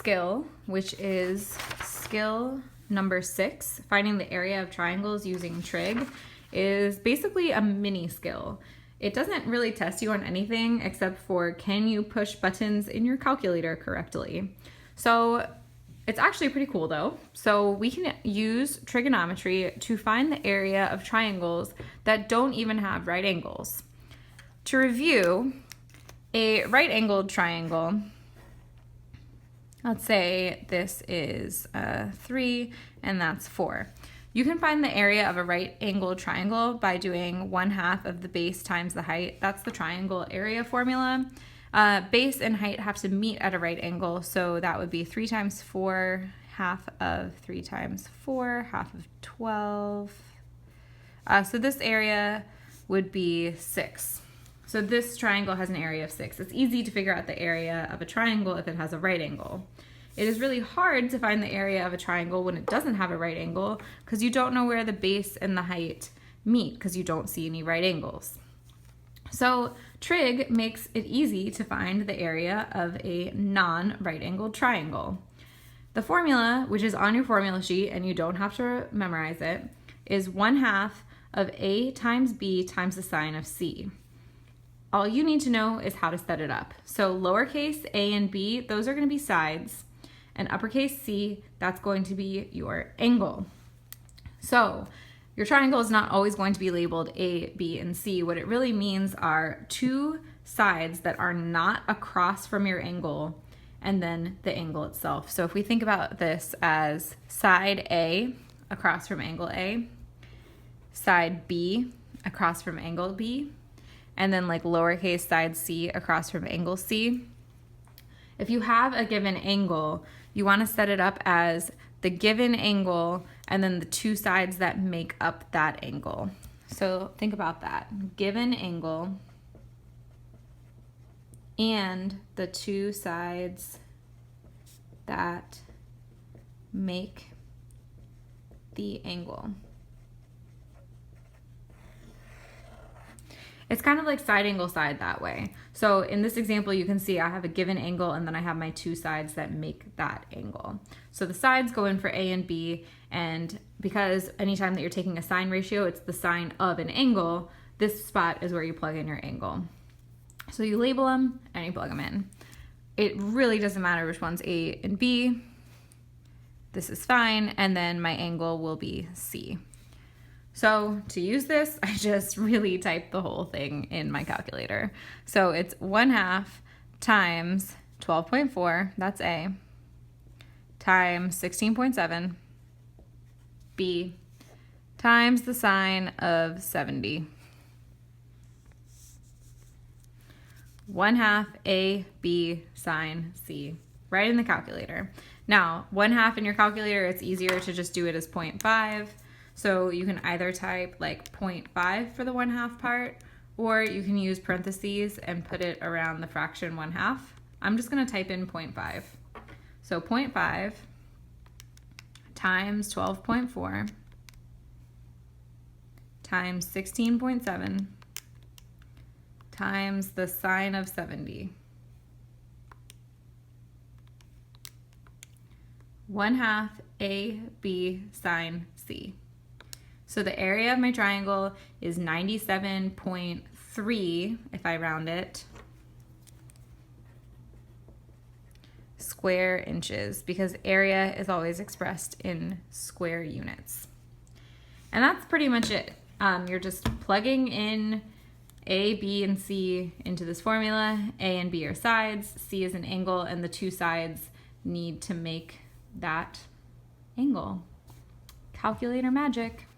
skill, which is skill number 6, finding the area of triangles using trig, is basically a mini skill. It doesn't really test you on anything except for can you push buttons in your calculator correctly. So it's actually pretty cool though. So we can use trigonometry to find the area of triangles that don't even have right angles. To review, a right-angled triangle, let's say this is 3 and that's 4. You can find the area of a right-angled triangle by doing 1/2 of the base times the height. That's the triangle area formula. Base and height have to meet at a right angle, so that would be 3 times 4, half of 3 times 4, half of 12. So this area would be 6. So this triangle has an area of 6. It's easy to figure out the area of a triangle if it has a right angle. It is really hard to find the area of a triangle when it doesn't have a right angle because you don't know where the base and the height meet because you don't see any right angles. So trig makes it easy to find the area of a non-right angled triangle. The formula, which is on your formula sheet and you don't have to memorize it, is 1/2 of a times b times the sine of c. All you need to know is how to set it up. So lowercase a and b, those are going to be sides, and uppercase c, that's going to be your angle. So your triangle is not always going to be labeled A, B, and C. What it really means are 2 sides that are not across from your angle and then the angle itself. So if we think about this as side A across from angle A, side B across from angle B, and then like lowercase side C across from angle C. If you have a given angle, you want to set it up as the given angle and then the 2 sides that make up that angle. So think about that. Given angle and the 2 sides that make the angle. It's kind of like side angle side that way. So in this example, you can see I have a given angle and then I have my 2 sides that make that angle. So the sides go in for A and B, and because anytime that you're taking a sine ratio, it's the sine of an angle, this spot is where you plug in your angle. So you label them and you plug them in. It really doesn't matter which one's A and B. This is fine, and then my angle will be C. So to use this, I just really typed the whole thing in my calculator. So it's 1/2 times 12.4, that's A, times 16.7, B, times the sine of 70. 1/2 A, B, sine, C, right in the calculator. Now, 1/2 in your calculator, it's easier to just do it as 0.5. So you can either type like 0.5 for the 1/2 part, or you can use parentheses and put it around the fraction 1/2. I'm just going to type in 0.5. So 0.5 times 12.4 times 16.7 times the sine of 70. 1/2 A, B, sine, C. So the area of my triangle is 97.3, if I round it, square inches, because area is always expressed in square units. And that's pretty much it. You're just plugging in A, B, and C into this formula. A and B are sides, C is an angle, and the 2 sides need to make that angle. Calculator magic.